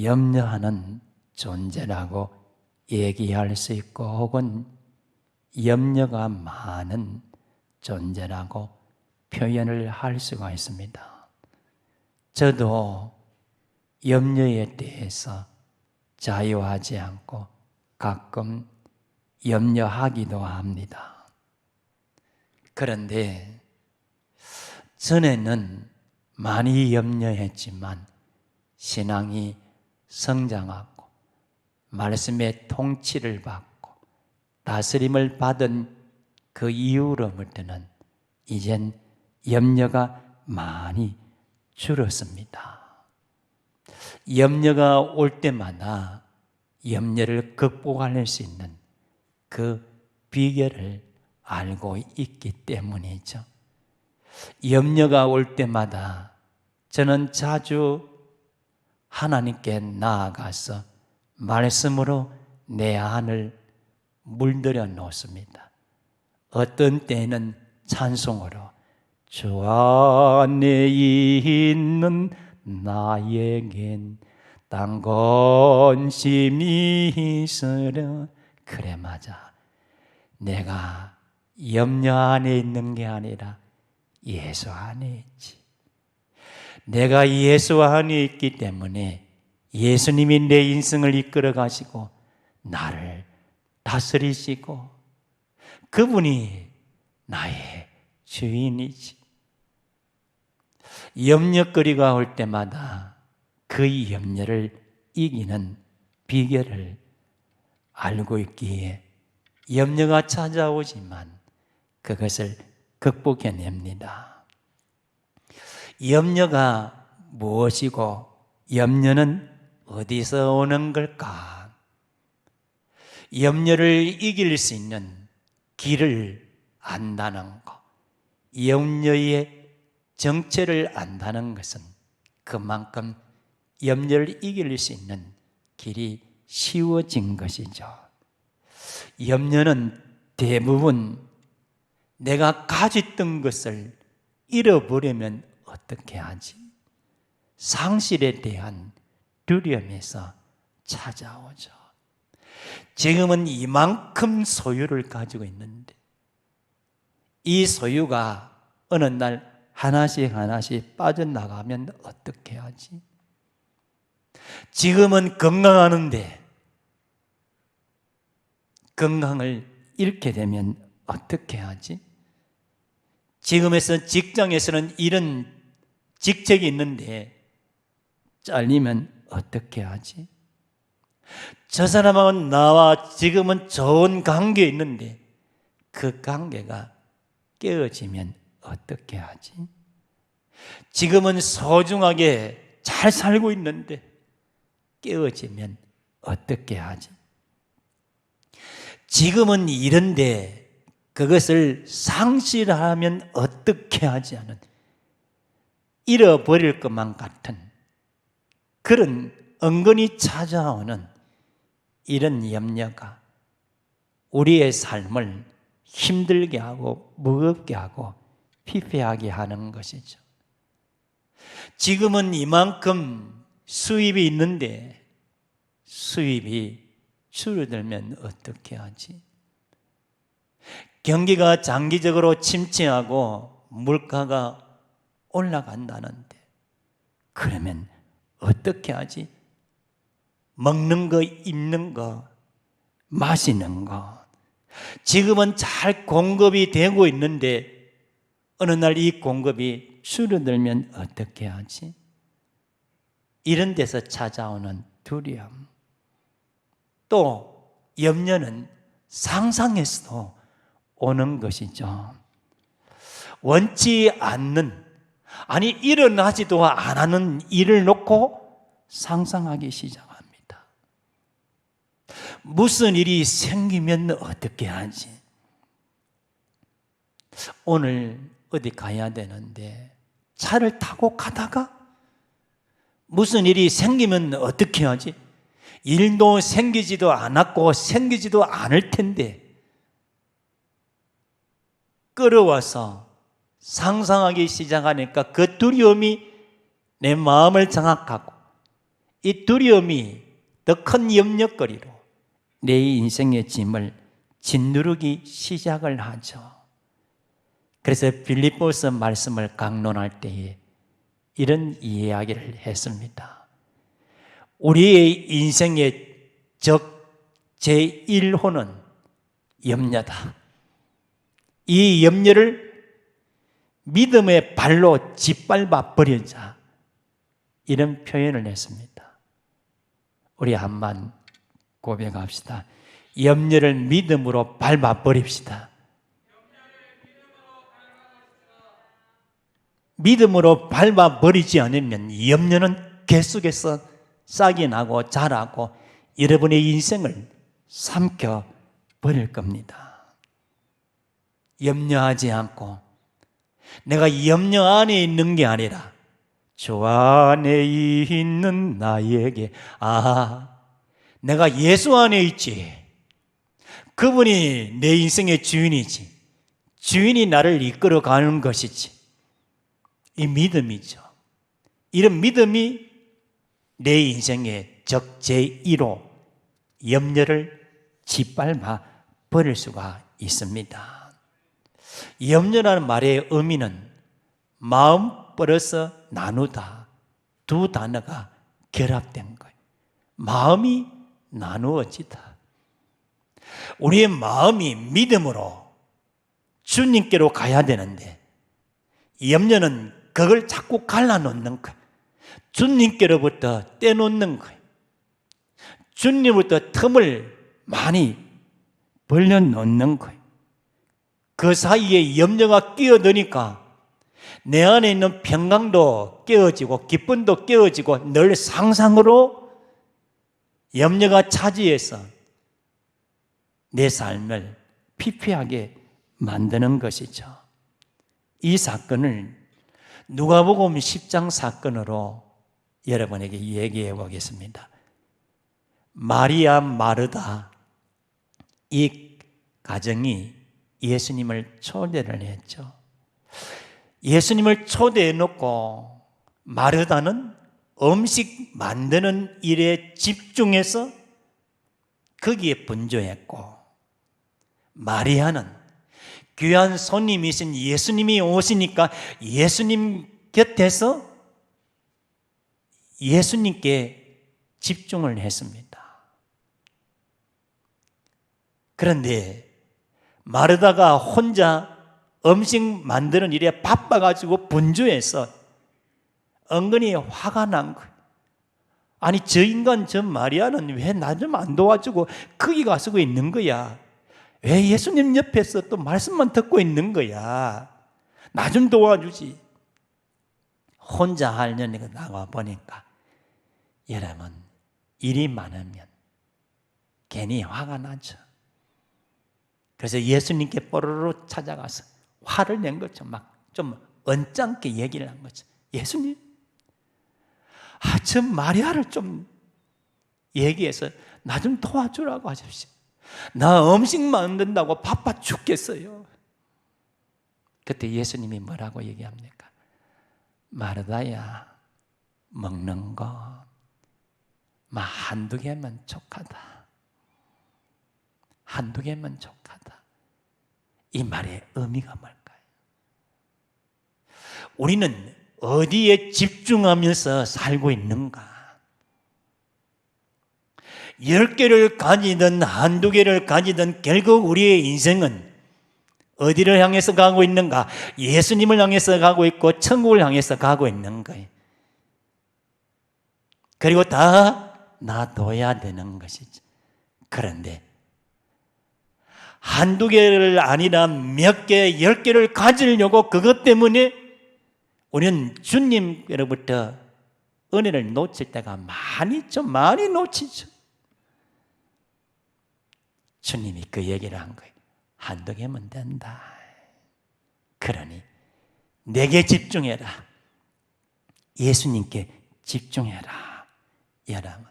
염려하는 존재라고 얘기할 수 있고 혹은 염려가 많은 존재라고 표현을 할 수가 있습니다. 저도 염려에 대해서 자유하지 않고 가끔 염려하기도 합니다. 그런데 전에는 많이 염려했지만 신앙이 성장하고 말씀의 통치를 받고 다스림을 받은 그 이후로부터는 이젠 염려가 많이 줄었습니다. 염려가 올 때마다 염려를 극복할 수 있는 그 비결을 알고 있기 때문이죠. 염려가 올 때마다 저는 자주 하나님께 나아가서 말씀으로 내 안을 물들여 놓습니다. 어떤 때에는 찬송으로 주 안에 있는 나에겐 딴 관심이 있으려. 그래, 맞아. 내가 염려 안에 있는 게 아니라 예수 안에 있지. 내가 예수 안에 있기 때문에 예수님이 내 인생을 이끌어 가시고 나를 다스리시고 그분이 나의 주인이지. 염려거리가 올 때마다 그 염려를 이기는 비결을 알고 있기에 염려가 찾아오지만 그것을 극복해냅니다. 염려가 무엇이고 염려는 어디서 오는 걸까? 염려를 이길 수 있는 길을 안다는 것, 염려의 정체를 안다는 것은 그만큼 염려를 이길 수 있는 길이 쉬워진 것이죠. 염려는 대부분 내가 가졌던 것을 잃어버리면 어떻게 하지? 상실에 대한 두려움에서 찾아오죠. 지금은 이만큼 소유를 가지고 있는데 이 소유가 어느 날 하나씩 하나씩 빠져나가면 어떻게 하지? 지금은 건강하는데 건강을 잃게 되면 어떻게 하지? 지금에서 직장에서는 이런 직책이 있는데 잘리면 어떻게 하지? 저 사람하고 나와 지금은 좋은 관계에 있는데 그 관계가 깨어지면 어떻게 하지? 지금은 소중하게 잘 살고 있는데 깨어지면 어떻게 하지? 지금은 이런데 그것을 상실하면 어떻게 하지 않은 잃어버릴 것만 같은 그런 은근히 찾아오는 이런 염려가 우리의 삶을 힘들게 하고 무겁게 하고 피폐하게 하는 것이죠. 지금은 이만큼 수입이 있는데 수입이 줄어들면 어떻게 하지? 경기가 장기적으로 침체하고 물가가 올라간다는데 그러면 어떻게 하지? 먹는 거, 입는 거, 마시는 거 지금은 잘 공급이 되고 있는데 어느 날 이 공급이 줄어들면 어떻게 하지? 이런 데서 찾아오는 두려움. 또 염려는 상상에서도 오는 것이죠. 원치 않는, 아니 일어나지도 안 하는 일을 놓고 상상하기 시작합니다. 무슨 일이 생기면 어떻게 하지? 오늘 어디 가야 되는데 차를 타고 가다가 무슨 일이 생기면 어떻게 하지? 일도 생기지도 않았고 생기지도 않을 텐데 끌어와서 상상하기 시작하니까 그 두려움이 내 마음을 장악하고 이 두려움이 더 큰 염려거리로 내 인생의 짐을 짓누르기 시작을 하죠. 그래서 빌립보서 말씀을 강론할 때에 이런 이야기를 했습니다. 우리의 인생의 적 제1호는 염려다. 이 염려를 믿음의 발로 짓밟아 버리자, 이런 표현을 했습니다. 우리 한번 고백합시다. 염려를 믿음으로 밟아 버립시다. 믿음으로 밟아 버리지 않으면 염려는 계속해서 싹이 나고 자라고 여러분의 인생을 삼켜 버릴 겁니다. 염려하지 않고 내가 염려 안에 있는 게 아니라 주 안에 있는 나에게, 내가 예수 안에 있지. 그분이 내 인생의 주인이지. 주인이 나를 이끌어 가는 것이지. 이 믿음이죠. 이런 믿음이 내 인생의 적 제1호 염려를 짓밟아 버릴 수가 있습니다. 염려라는 말의 의미는 마음 플러스 나누다, 두 단어가 결합된 거예요. 마음이 나누어지다. 우리의 마음이 믿음으로 주님께로 가야 되는데 염려는 그걸 자꾸 갈라놓는 거예요. 주님께로부터 떼놓는 거예요. 주님으로부터 틈을 많이 벌려놓는 거예요. 그 사이에 염려가 끼어드니까 내 안에 있는 평강도 깨어지고 기쁨도 깨어지고 늘 상상으로 염려가 차지해서 내 삶을 피폐하게 만드는 것이죠. 이 사건을 누가복음 10장 사건으로 여러분에게 얘기해 보겠습니다. 마리아 마르다, 이 가정이 예수님을 초대를 했죠. 예수님을 초대해 놓고 마르다는 음식 만드는 일에 집중해서 거기에 분주했고, 마리아는 귀한 손님이신 예수님이 오시니까 예수님 곁에서 예수님께 집중을 했습니다. 그런데 마르다가 혼자 음식 만드는 일에 바빠가지고 분주해서 은근히 화가 난 거예요. 아니, 저 인간, 저 마리아는 왜 나 좀 안 도와주고 거기 가서 있는 거야? 왜 예수님 옆에서 또 말씀만 듣고 있는 거야? 나 좀 도와주지. 혼자 하려니까 나와 보니까, 여러분, 일이 많으면 괜히 화가 나죠. 그래서 예수님께 뽀로로 찾아가서 화를 낸 거죠. 막 좀 언짢게 얘기를 한 거죠. 예수님, 저 마리아를 좀 얘기해서 나 좀 도와주라고 하십시오. 나 음식 만든다고 바빠 죽겠어요. 그때 예수님이 뭐라고 얘기합니까? 마르다야, 먹는 거 막 한두 개면 족하다. 한두 개면 족하다. 이 말의 의미가 뭘까요? 우리는 어디에 집중하면서 살고 있는가? 10개를 가지든 한두 개를 가지든 결국 우리의 인생은 어디를 향해서 가고 있는가? 예수님을 향해서 가고 있고 천국을 향해서 가고 있는 거예요. 그리고 다 놔둬야 되는 것이죠. 그런데 한두 개를 아니라 몇 개, 10개를 가지려고 그것 때문에 우리는 주님으로부터 은혜를 놓칠 때가 많이 놓치죠. 주님이 그 얘기를 한 거예요. 한두 개면 된다. 그러니 내게 집중해라. 예수님께 집중해라. 여러분,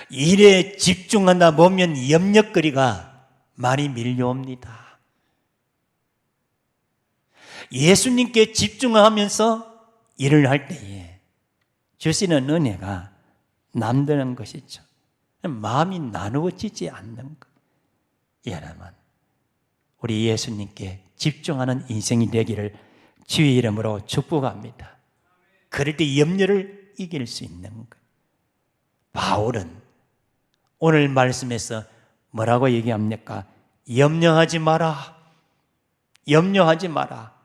일에 집중하다 보면 염려거리가 많이 밀려옵니다. 예수님께 집중하면서 일을 할 때에 주시는 은혜가 남드는 것이죠. 마음이 나누어지지 않는 것. 여러분, 우리 예수님께 집중하는 인생이 되기를 주의 이름으로 축복합니다. 그럴 때 염려를 이길 수 있는 것. 바울은 오늘 말씀에서 뭐라고 얘기합니까? 염려하지 마라. 염려하지 마라.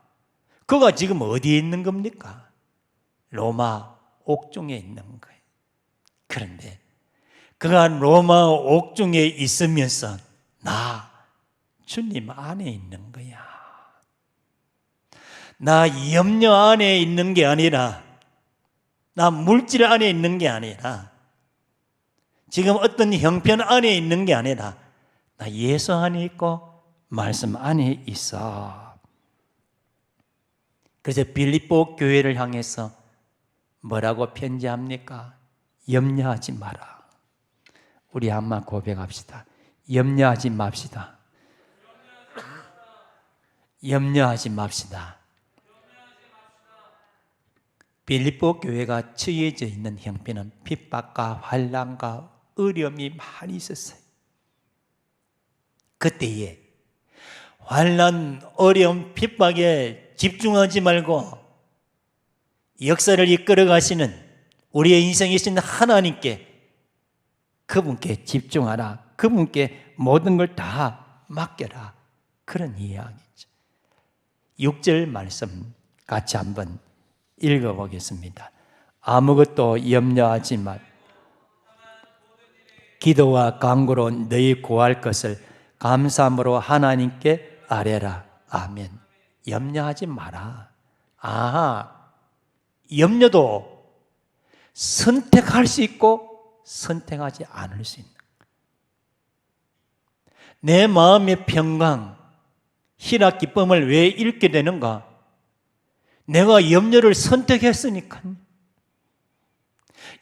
그가 지금 어디에 있는 겁니까? 로마 옥중에 있는 거예요. 그런데 그가 로마 옥중에 있으면서 나 주님 안에 있는 거야. 나 염려 안에 있는 게 아니라, 나 물질 안에 있는 게 아니라, 지금 어떤 형편 안에 있는 게 아니라 나 예수 안에 있고 말씀 안에 있어. 그래서 빌립보 교회를 향해서 뭐라고 편지합니까? 염려하지 마라. 우리 한번 고백합시다. 염려하지 맙시다. 염려하지 맙시다. 빌립보 교회가 처해져 있는 형편은 핍박과 환난과 어려움이 많이 있었어요. 그때에 환난, 어려움, 핍박에 집중하지 말고 역사를 이끌어 가시는 우리의 인생이신 하나님께, 그분께 집중하라. 그분께 모든 걸 다 맡겨라. 그런 이야기죠. 6절 말씀 같이 한번 읽어보겠습니다. 아무것도 염려하지 마. 기도와 간구로 너희 구할 것을 감사함으로 하나님께 아뢰라. 아멘. 염려하지 마라. 염려도 선택할 수 있고 선택하지 않을 수 있는 거예요. 내 마음의 평강, 희락, 기쁨을 왜 잃게 되는가? 내가 염려를 선택했으니까.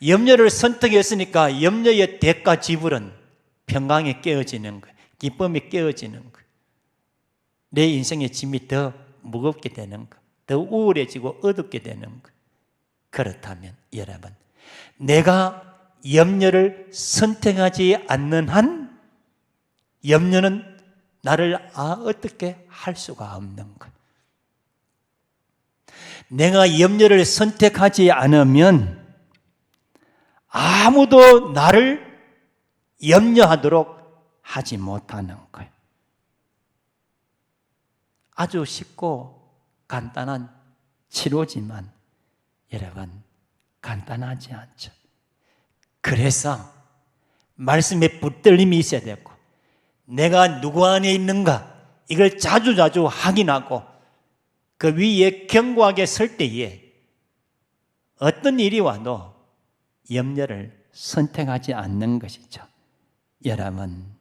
염려를 선택했으니까 염려의 대가 지불은 평강이 깨어지는 거예요. 기쁨이 깨어지는 거예요. 내 인생의 짐이 더 무겁게 되는 거예요. 더 우울해지고 어둡게 되는 거예요. 그렇다면 여러분, 내가 염려를 선택하지 않는 한 염려는 나를 어떻게 할 수가 없는 거예요. 내가 염려를 선택하지 않으면 아무도 나를 염려하도록 하지 못하는 거예요. 아주 쉽고 간단한 치료지만 여러분, 간단하지 않죠. 그래서 말씀에 붙들림이 있어야 되고, 내가 누구 안에 있는가 이걸 자주자주 확인하고 그 위에 견고하게 설 때에 어떤 일이 와도 염려를 선택하지 않는 것이죠. 여러분,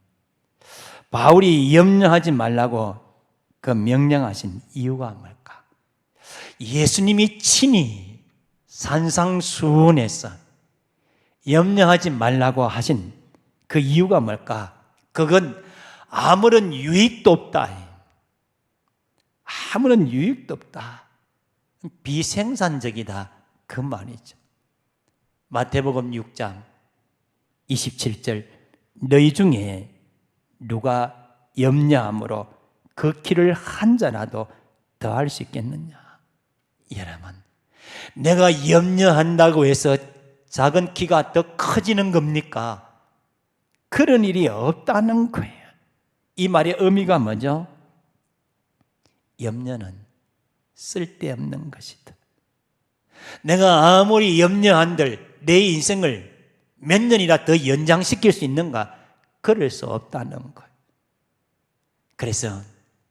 바울이 염려하지 말라고 그 명령하신 이유가 뭘까? 예수님이 친히 산상수훈에서 염려하지 말라고 하신 그 이유가 뭘까? 그건 아무런 유익도 없다. 아무런 유익도 없다. 비생산적이다. 그 말이죠. 마태복음 6장 27절, 너희 중에 누가 염려함으로 그 키를 한 자라도 더할 수 있겠느냐? 여러분, 내가 염려한다고 해서 작은 키가 더 커지는 겁니까? 그런 일이 없다는 거예요. 이 말의 의미가 뭐죠? 염려는 쓸데없는 것이다. 내가 아무리 염려한들 내 인생을 몇 년이나 더 연장시킬 수 있는가? 그럴 수 없다는 거예요. 그래서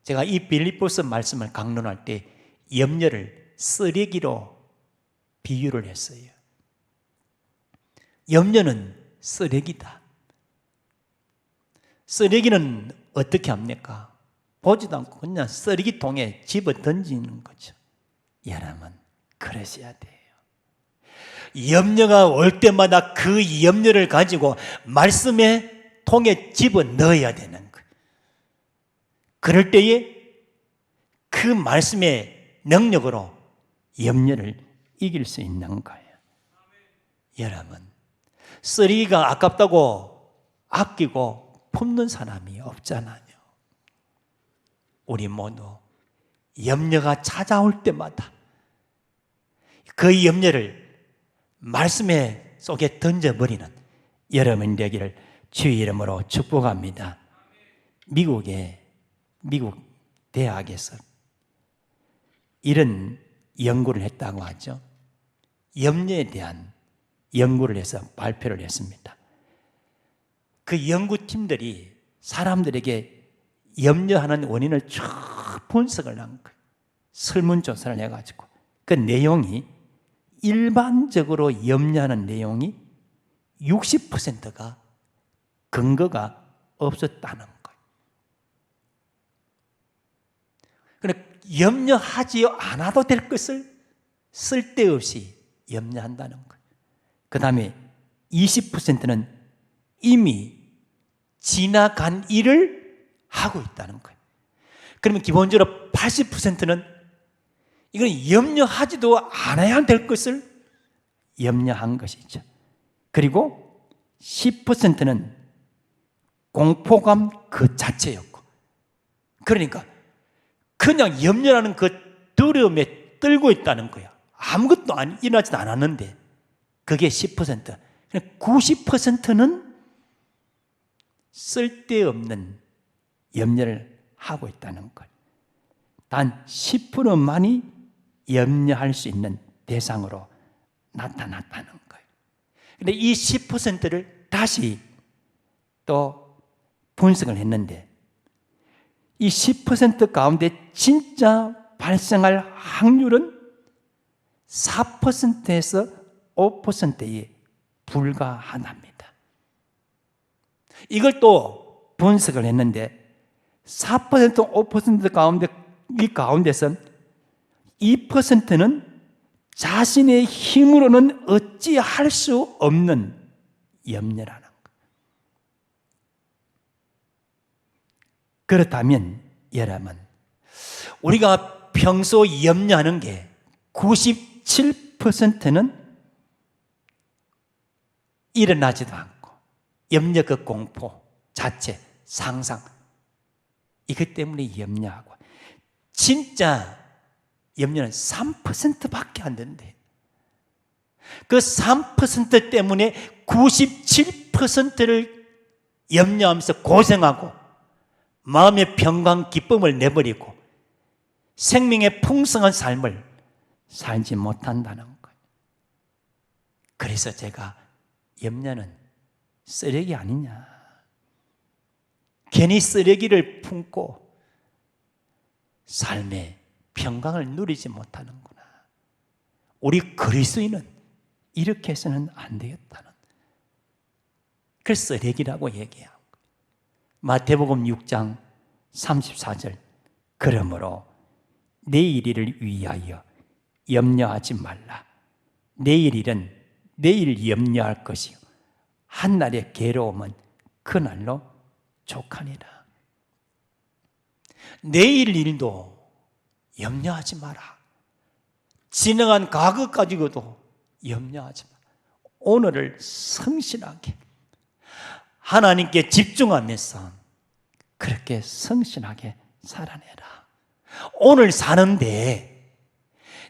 제가 이 빌립보서 말씀을 강론할 때 염려를 쓰레기로 비유를 했어요. 염려는 쓰레기다. 쓰레기는 어떻게 합니까? 보지도 않고 그냥 쓰레기통에 집어 던지는 거죠. 여러분, 그러셔야 돼요. 염려가 올 때마다 그 염려를 가지고 말씀의 통에 집어 넣어야 되는 거예요. 그럴 때에 그 말씀의 능력으로 염려를 이길 수 있는 거예요. 여러분, 쓰레기가 아깝다고 아끼고 품는 사람이 없잖아요. 우리 모두 염려가 찾아올 때마다 그 염려를 말씀의 속에 던져버리는 여러분 되기를 주의 이름으로 축복합니다. 미국 대학에서 이런 연구를 했다고 하죠. 염려에 대한 연구를 해서 발표를 했습니다. 그 연구팀들이 사람들에게 염려하는 원인을 쭉 분석을 한 거예요. 설문조사를 해가지고 그 내용이 일반적으로 염려하는 내용이 60%가 근거가 없었다는 거예요. 그러니까 염려하지 않아도 될 것을 쓸데없이 염려한다는 거예요. 그 다음에 20%는 이미 지나간 일을 하고 있다는 거예요. 그러면 기본적으로 80%는 이건 염려하지도 않아야 될 것을 염려한 것이죠. 그리고 10%는 공포감 그 자체였고, 그러니까 그냥 염려라는 그 두려움에 떨고 있다는 거야. 아무것도 일어나지도 않았는데 그게 10%. 90%는 쓸데없는 염려를 하고 있다는 것. 단 10%만이 염려할 수 있는 대상으로 나타났다는 거예요. 그런데 이 10%를 다시 또 분석을 했는데 이 10% 가운데 진짜 발생할 확률은 4%에서 5%에 불과하답니다. 이걸 또 분석을 했는데 4%, 5% 가운데서 2%는 자신의 힘으로는 어찌할 수 없는 염려라는 것. 그렇다면 여러분, 우리가 평소 염려하는 게 97%는 일어나지도 않고 염려 그 공포 자체, 상상 이것 때문에 염려하고 진짜 염려는 3%밖에 안 되는데 그 3% 때문에 97%를 염려하면서 고생하고 마음의 평강, 기쁨을 내버리고 생명의 풍성한 삶을 살지 못한다는 거예요. 그래서 제가 염려는 쓰레기 아니냐, 괜히 쓰레기를 품고 삶의 평강을 누리지 못하는구나. 우리 그리스도인은 이렇게 해서는 안 되겠다는, 그래서 쓰레기라고 얘기하고 마태복음 6장 34절 그러므로 내일 일을 위하여 염려하지 말라. 내일 일은 내일 염려할 것이요 한날의 괴로움은 그날로 족하니라. 내일 일도 염려하지 마라. 지나간 과거 가지고도 염려하지 마라. 오늘을 성실하게 하나님께 집중하면서 그렇게 성실하게 살아내라. 오늘 사는데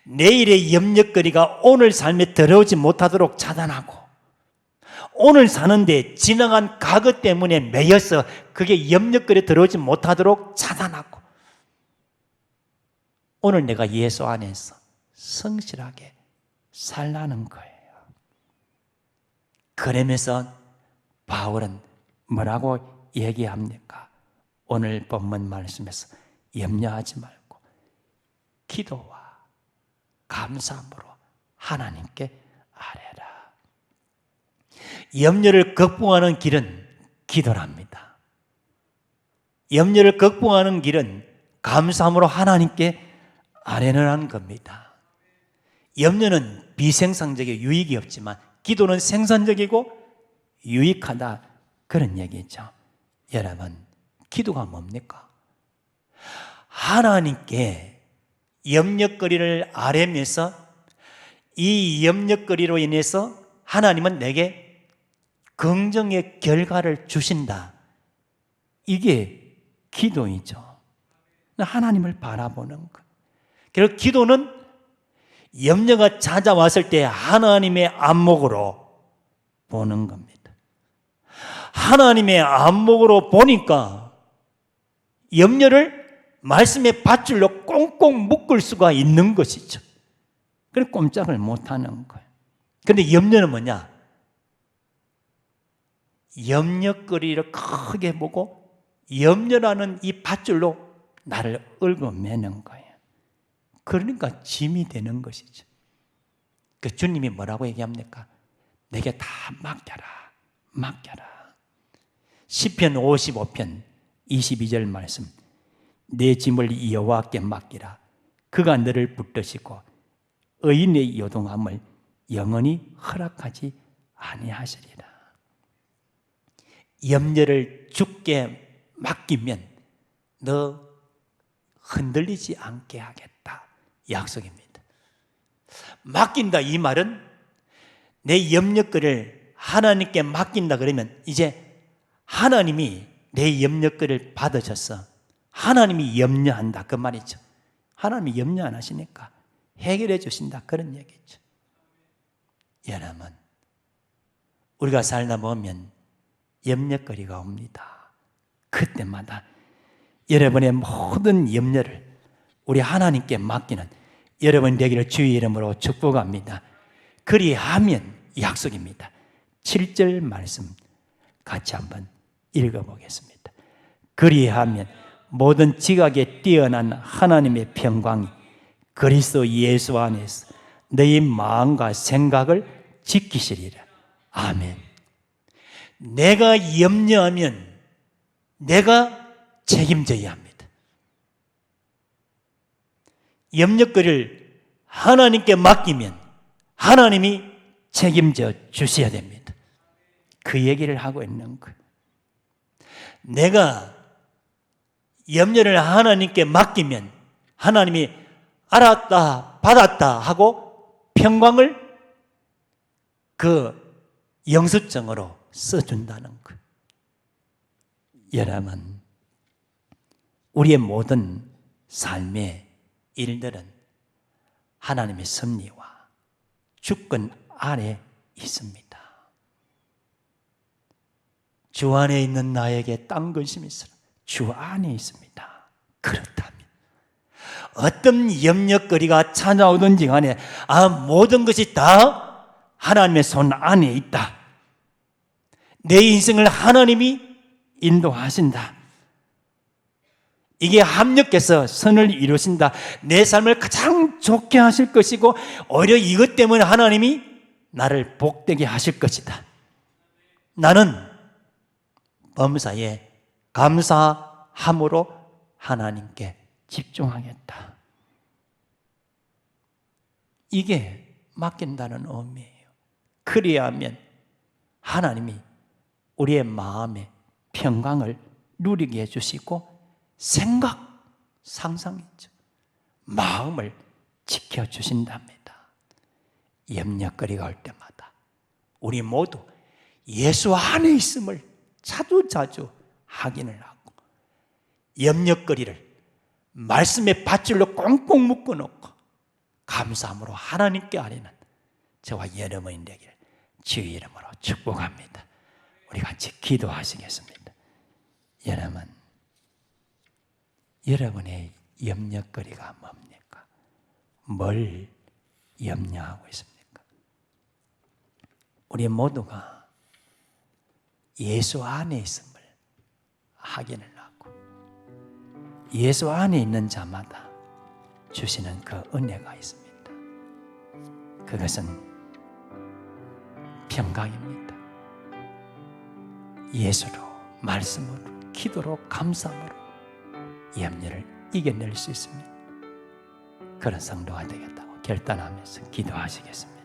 내일의 염려거리가 오늘 삶에 들어오지 못하도록 차단하고, 오늘 사는데 지나간 과거 때문에 매여서 그게 염려거리에 들어오지 못하도록 차단하고, 오늘 내가 예수 안에서 성실하게 살라는 거예요. 그러면서 바울은 뭐라고 얘기합니까? 오늘 본문 말씀에서 염려하지 말고 기도와 감사함으로 하나님께 아뢰라. 염려를 극복하는 길은 기도랍니다. 염려를 극복하는 길은 감사함으로 하나님께 아뢰는 겁니다. 염려는 비생산적이고 유익이 없지만 기도는 생산적이고 유익하다, 그런 얘기죠. 여러분, 기도가 뭡니까? 하나님께 염려거리를 아뢰면서 이 염려거리로 인해서 하나님은 내게 긍정의 결과를 주신다. 이게 기도이죠. 하나님을 바라보는 것. 결국 기도는 염려가 찾아왔을 때 하나님의 안목으로 보는 겁니다. 하나님의 안목으로 보니까 염려를 말씀의 밧줄로 꽁꽁 묶을 수가 있는 것이죠. 그래서 꼼짝을 못하는 거예요. 그런데 염려는 뭐냐? 염려거리를 크게 보고 염려라는 이 밧줄로 나를 얽어매는 거예요. 그러니까 짐이 되는 것이죠. 그 주님이 뭐라고 얘기합니까? 내게 다 맡겨라. 맡겨라. 시편 55편 22절 말씀. 내 짐을 여호와께 맡기라. 그가 너를 붙드시고 의인의 요동함을 영원히 허락하지 아니하시리라. 염려를 주께 맡기면 너 흔들리지 않게 하겠다. 약속입니다. 맡긴다 이 말은 내 염려거리를 하나님께 맡긴다 그러면 이제 하나님이 내 염려거리를 받으셔서 하나님이 염려한다 그 말이죠. 하나님이 염려 안 하시니까 해결해 주신다 그런 얘기죠. 여러분, 우리가 살다 보면 염려거리가 옵니다. 그때마다 여러분의 모든 염려를 우리 하나님께 맡기는 여러분 되기를 주의 이름으로 축복합니다. 그리하면 약속입니다. 7절 말씀 같이 한번 읽어보겠습니다. 그리하면 모든 지각에 뛰어난 하나님의 평강이 그리스도 예수 안에서 너희 마음과 생각을 지키시리라. 아멘. 내가 염려하면 내가 책임져야 합니다. 염려거리를 하나님께 맡기면 하나님이 책임져 주셔야 됩니다. 그 얘기를 하고 있는 거예요. 내가 염려를 하나님께 맡기면 하나님이 알았다, 받았다 하고 평강을 그 영수증으로 써준다는 거예요. 여러분, 우리의 모든 삶의 일들은 하나님의 섭리와 주권 아래 있습니다. 주 안에 있는 나에게 딴 근심이 있으나 주 안에 있습니다. 그렇다면 어떤 염려거리가 찾아오든지 간에 모든 것이 다 하나님의 손 안에 있다. 내 인생을 하나님이 인도하신다. 이게 합력해서 선을 이루신다. 내 삶을 가장 좋게 하실 것이고 오히려 이것 때문에 하나님이 나를 복되게 하실 것이다. 나는 범사에 감사함으로 하나님께 집중하겠다. 이게 맡긴다는 의미예요. 그리하면 하나님이 우리의 마음에 평강을 누리게 해주시고 상상이죠. 마음을 지켜주신답니다. 염려거리가 올 때마다 우리 모두 예수 안에 있음을 자주 확인을 하고 염려거리를 말씀의 밧줄로 꽁꽁 묶어놓고 감사함으로 하나님께 아뢰는 저와 여러분이 되기를 주의 이름으로 축복합니다. 우리 같이 기도하시겠습니다. 여러분의 염려거리가 뭡니까? 뭘 염려하고 있습니까? 우리 모두가 예수 안에 있음을 확인을 하고 예수 안에 있는 자마다 주시는 그 은혜가 있습니다. 그것은 평강입니다. 예수로, 말씀으로, 기도로, 감사함으로 염려를 이겨낼 수 있습니다. 그런 성도가 되겠다고 결단하면서 기도하시겠습니다.